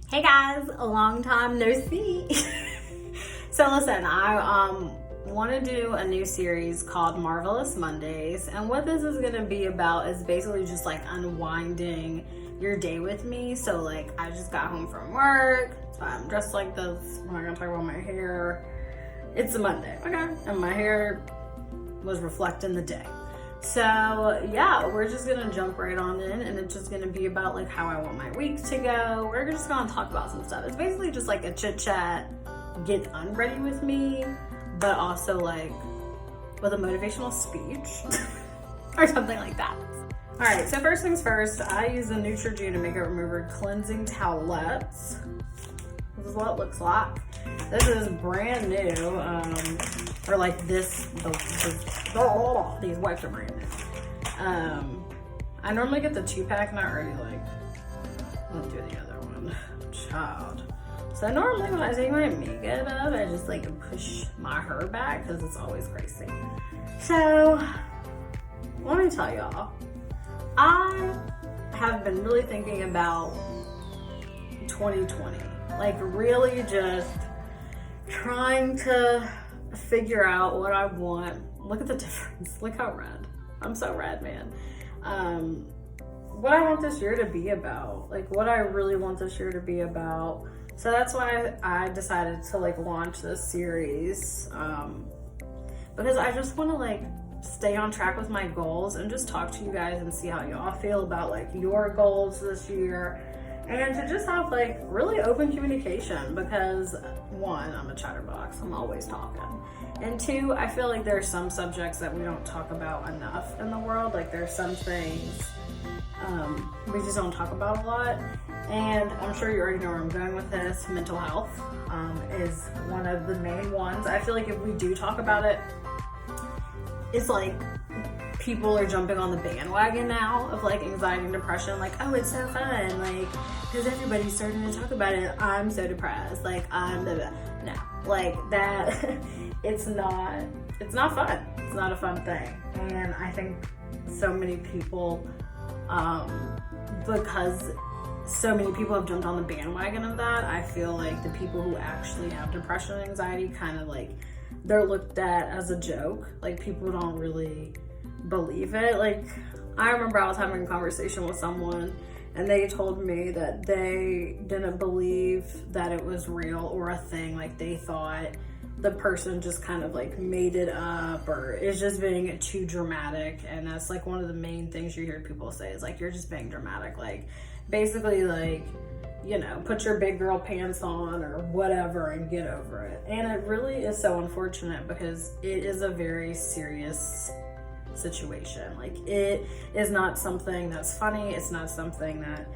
Hey guys, a long time no see. So listen, I want to do a new series called Marvelous Mondays, and what this is going to be about is basically just like unwinding your day with me. So like I just got home from work, so I'm dressed like this. We're not going to talk about my hair. It's a Monday, okay? And my hair was reflecting the day. So yeah, we're just gonna jump right on in, and it's just gonna be about like how I want my week to go. We're just gonna talk about some stuff. It's basically just like a chit chat, get unready with me, but also like with a motivational speech or something like that. All right, so first things first, I use the Neutrogena Makeup Remover Cleansing Towelettes. This is what it looks like. This is brand new, or like this, these wipes are brand new. I normally get the 2-pack, and I already like, let's do the other one, child. So normally when I take my makeup, I just like push my hair back because it's always crazy. So let me tell y'all, I have been really thinking about 2020. Like really just trying to figure out what I want. Look at the difference. Look how red. I'm so red, man. What I want this year to be about. Like what I really want this year to be about. So that's why I decided to like launch this series. Because I just want to like stay on track with my goals and just talk to you guys and see how y'all feel about like your goals this year. And to just have like really open communication, because one, I'm a chatterbox, I'm always talking. And two, I feel like there are some subjects that we don't talk about enough in the world. Like there's some things we just don't talk about a lot. And I'm sure you already know where I'm going with this. Mental health is one of the main ones. I feel like if we do talk about it, it's like people are jumping on the bandwagon now of like anxiety and depression. Like, oh, it's so fun. Like, because everybody's starting to talk about it. I'm so depressed. Like, no, like that. It's not fun. It's not a fun thing. And I think so many people, because so many people have jumped on the bandwagon of that, I feel like the people who actually have depression and anxiety kind of like, they're looked at as a joke. Like people don't really believe it. Like I remember I was having a conversation with someone and they told me that they didn't believe that it was real or a thing. Like they thought the person just kind of like made it up or is just being too dramatic. And that's like one of the main things you hear people say is like, you're just being dramatic. Like basically like, you know, put your big girl pants on or whatever and get over it. And it really is so unfortunate because it is a very serious situation. Like it is not something that's funny. It's not something that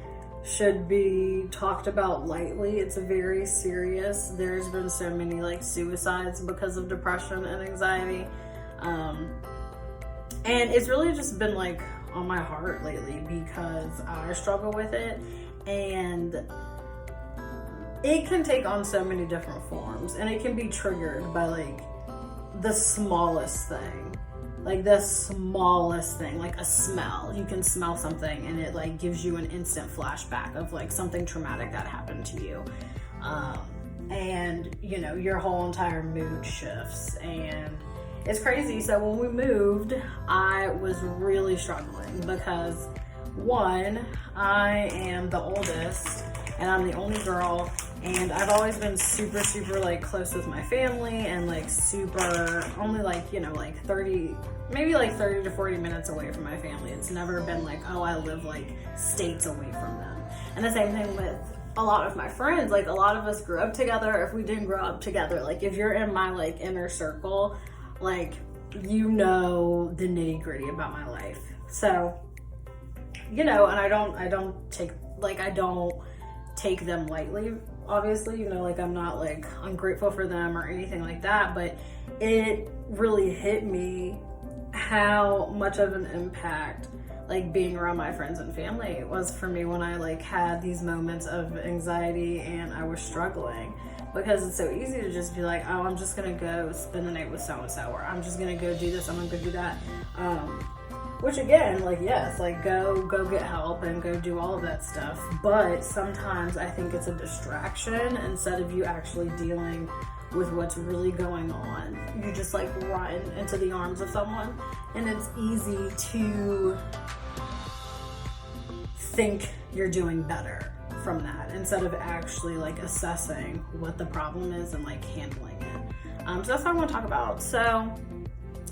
should be talked about lightly. It's very serious. There's been so many like suicides because of depression and anxiety. And it's really just been like on my heart lately because I struggle with it, and it can take on so many different forms, and it can be triggered by like the smallest thing. Like the smallest thing, like a smell. You can smell something and it like gives you an instant flashback of like something traumatic that happened to you. And you know, your whole entire mood shifts and it's crazy. So when we moved, I was really struggling because one, I am the oldest and I'm the only girl, and I've always been super like close with my family and like super only like, you know, like 30 to 40 minutes away from my family. It's never been like, oh, I live like states away from them. And the same thing with a lot of my friends. Like a lot of us grew up together. If we didn't grow up together, like if you're in my like inner circle, like you know the nitty-gritty about my life. So, you know, and I don't take them lightly, obviously, you know, like I'm not like ungrateful for them or anything like that, but it really hit me how much of an impact like being around my friends and family was for me when I like had these moments of anxiety and I was struggling. Because it's so easy to just be like, oh, I'm just gonna go spend the night with so-and-so, or I'm just gonna go do this, I'm gonna go do that. Which again, like, yes, like go get help and go do all of that stuff. But sometimes I think it's a distraction instead of you actually dealing with what's really going on. You just like run into the arms of someone, and it's easy to think you're doing better from that instead of actually like assessing what the problem is and like handling it. So that's what I want to talk about. So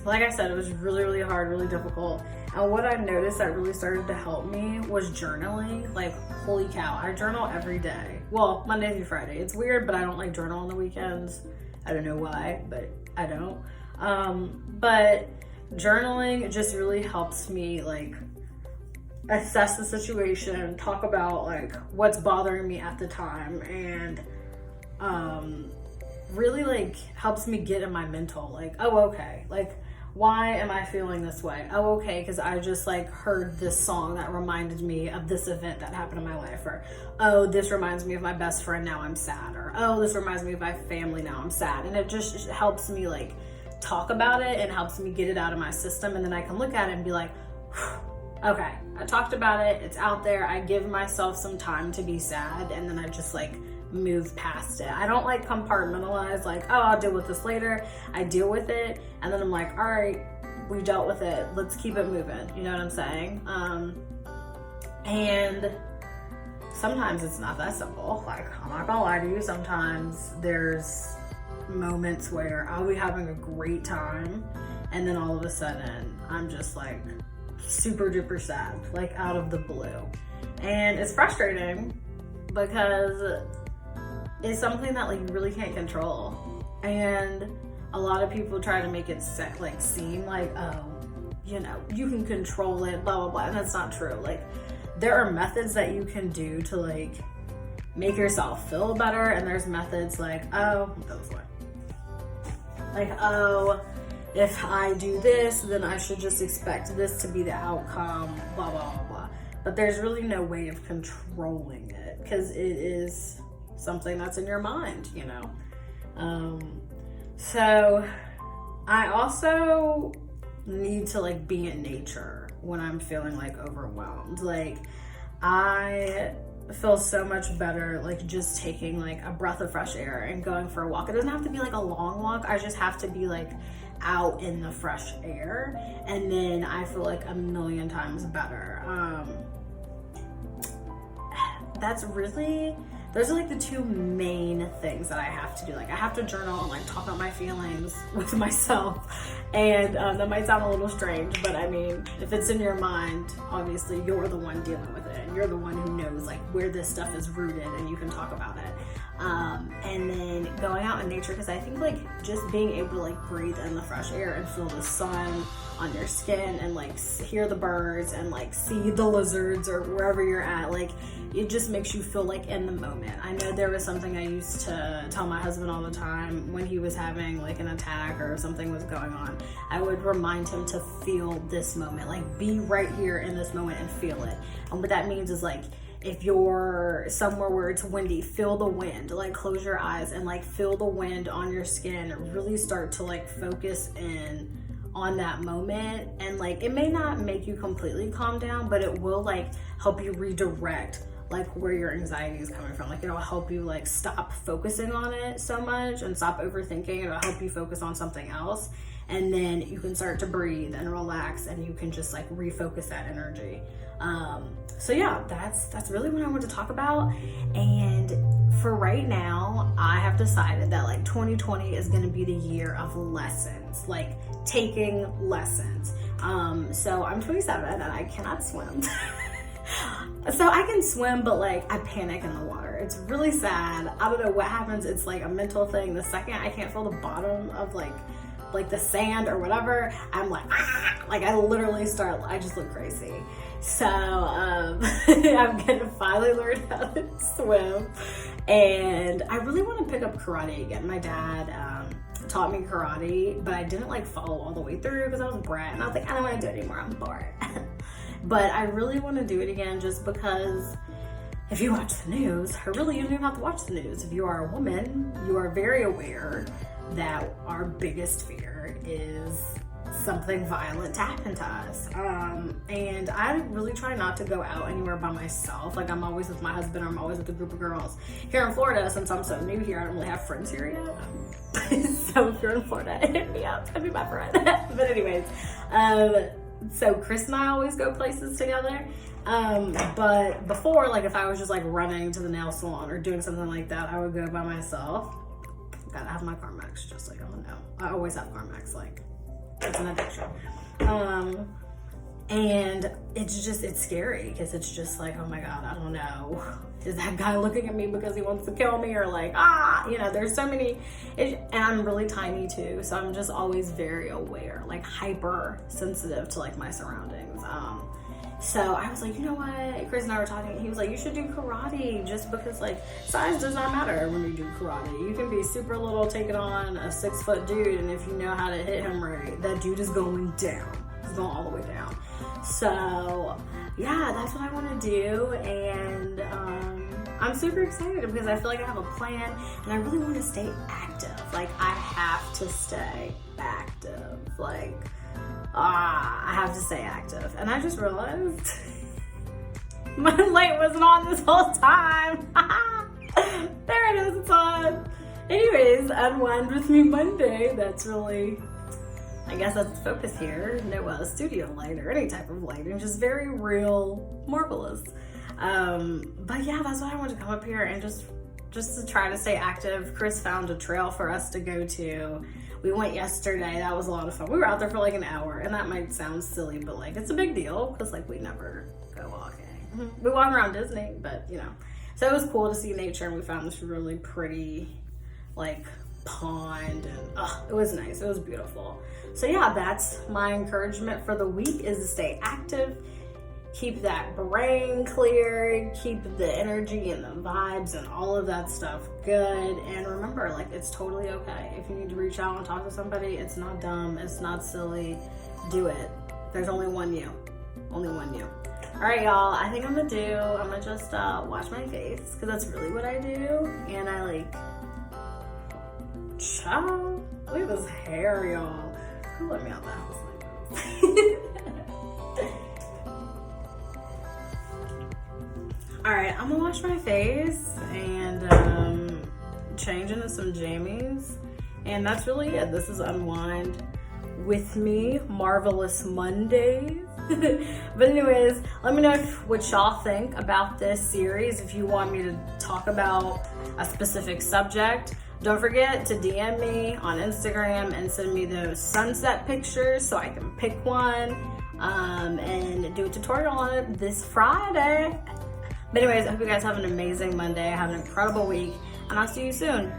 like I said, it was really, really hard, really difficult. And what I noticed that really started to help me was journaling. Like, holy cow, I journal every day. Well, Monday through Friday. It's weird, but I don't like journal on the weekends. I don't know why, but I don't. But journaling just really helps me like assess the situation, talk about like what's bothering me at the time, and really like helps me get in my mental, like, oh, okay, like, why am I feeling this way? Oh, okay, because I just like heard this song that reminded me of this event that happened in my life, or oh, this reminds me of my best friend, now I'm sad, or oh, this reminds me of my family, now I'm sad. And it just helps me like talk about it and helps me get it out of my system, and then I can look at it and be like, okay, I talked about it, it's out there, I give myself some time to be sad, and then I just like move past it. I don't like compartmentalize, like, oh, I'll deal with this later. I deal with it, and then I'm like, all right, we dealt with it, let's keep it moving. You know what I'm saying? And sometimes it's not that simple. Like, I'm not gonna lie to you, sometimes there's moments where I'll be having a great time, and then all of a sudden I'm just like super duper sad, like out of the blue. And it's frustrating because it's something that like you really can't control. And a lot of people try to make it seem like, oh, you know, you can control it, blah, blah, blah. And that's not true. Like, there are methods that you can do to like make yourself feel better. And there's methods like, oh, that was what? Like, oh, if I do this, then I should just expect this to be the outcome, blah, blah, blah, blah. But there's really no way of controlling it because it is something that's in your mind, you know? So I also need to like be in nature when I'm feeling like overwhelmed. Like, I feel so much better like just taking like a breath of fresh air and going for a walk. It doesn't have to be like a long walk. I just have to be like out in the fresh air, and then I feel like a million times better. Those are like the two main things that I have to do. Like, I have to journal and like talk about my feelings with myself. And that might sound a little strange, but I mean, if it's in your mind, obviously you're the one dealing with it, and you're the one who knows like where this stuff is rooted, and you can talk about it. And then going out in nature, because I think like just being able to like breathe in the fresh air and feel the sun on your skin and like hear the birds and like see the lizards or wherever you're at, like it just makes you feel like in the moment. I know there was something I used to tell my husband all the time when he was having like an attack or something was going on. I would remind him to feel this moment, like be right here in this moment and feel it. And what that means is like, if you're somewhere where it's windy, feel the wind, like close your eyes and like feel the wind on your skin, really start to like focus in on that moment. And like, it may not make you completely calm down, but it will like help you redirect like where your anxiety is coming from. Like, it'll help you like stop focusing on it so much and stop overthinking. It'll help you focus on something else, and then you can start to breathe and relax, and you can just like refocus that energy. So yeah, that's really what I want to talk about. And for right now, I have decided that like 2020 is going to be the year of lessons, like taking lessons. So I'm 27 and I cannot swim. So I can swim, but like I panic in the water. It's really sad. I don't know what happens. It's like a mental thing. The second I can't feel the bottom of like the sand or whatever, I'm like, ah! Like I literally I just look crazy. So I'm gonna finally learn how to swim, and I really want to pick up karate again. My dad taught me karate, but I didn't like follow all the way through because I was a brat, and I was like, I don't want to do it anymore, I'm bored. But I really want to do it again, just because if you watch the news, or really you don't even have to watch the news, if you are a woman, you are very aware that our biggest fear is something violent to happen to us. And I really try not to go out anywhere by myself. Like, I'm always with my husband, or I'm always with a group of girls. Here in Florida, since I'm so new here, I don't really have friends here yet. So if you're in Florida, hit me up, be my friend. But anyways, so Chris and I always go places together. But before, like, if I was just like running to the nail salon or doing something like that, I would go by myself. Gotta have my Carmex, just so y'all know. I always have Carmex, like, it's an addiction. And it's scary, because it's just like, oh my God, I don't know. Is that guy looking at me because he wants to kill me? Or like, there's so many, and I'm really tiny too. So I'm just always very aware, like hyper sensitive to like my surroundings. So I was like, you know what? Chris and I were talking. He was like, you should do karate, just because like size does not matter when you do karate. You can be super little, taking on a 6-foot dude, and if you know how to hit him right, that dude is going down. He's going all the way down. So yeah, that's what I want to do, and I'm super excited because I feel like I have a plan, and I really want to stay active. Like, I have to stay active. Like, I have to stay active. And I just realized my light wasn't on this whole time. There it is, it's on. Anyways, Unwind with Me Monday. That's really, I guess that's the focus here. No studio light or any type of lighting, just very real, marvelous. But yeah, that's why I wanted to come up here and just to try to stay active. Chris found a trail for us to go to. We went yesterday. That was a lot of fun. We were out there for like an hour, and that might sound silly, but like, it's a big deal because like we never go walking. We walk around Disney, but you know. So it was cool to see nature, and we found this really pretty like pond, and it was nice. It was beautiful. So yeah, that's my encouragement for the week, is to stay active, keep that brain clear, keep the energy and the vibes and all of that stuff good. And remember, like, it's totally okay. If you need to reach out and talk to somebody, it's not dumb, it's not silly. Do it. There's only one you. Only one you. All right, y'all, I think I'm gonna just wash my face, because that's really what I do. And I like, ciao. Look at this hair, y'all. Who let me out the house like this? All right, I'm gonna wash my face and change into some jammies, and that's really it. This is Unwind with Me, Marvelous Mondays. But anyways, let me know what y'all think about this series. If you want me to talk about a specific subject, don't forget to DM me on Instagram and send me those sunset pictures so I can pick one and do a tutorial on it this Friday. But anyways, I hope you guys have an amazing Monday. Have an incredible week, and I'll see you soon.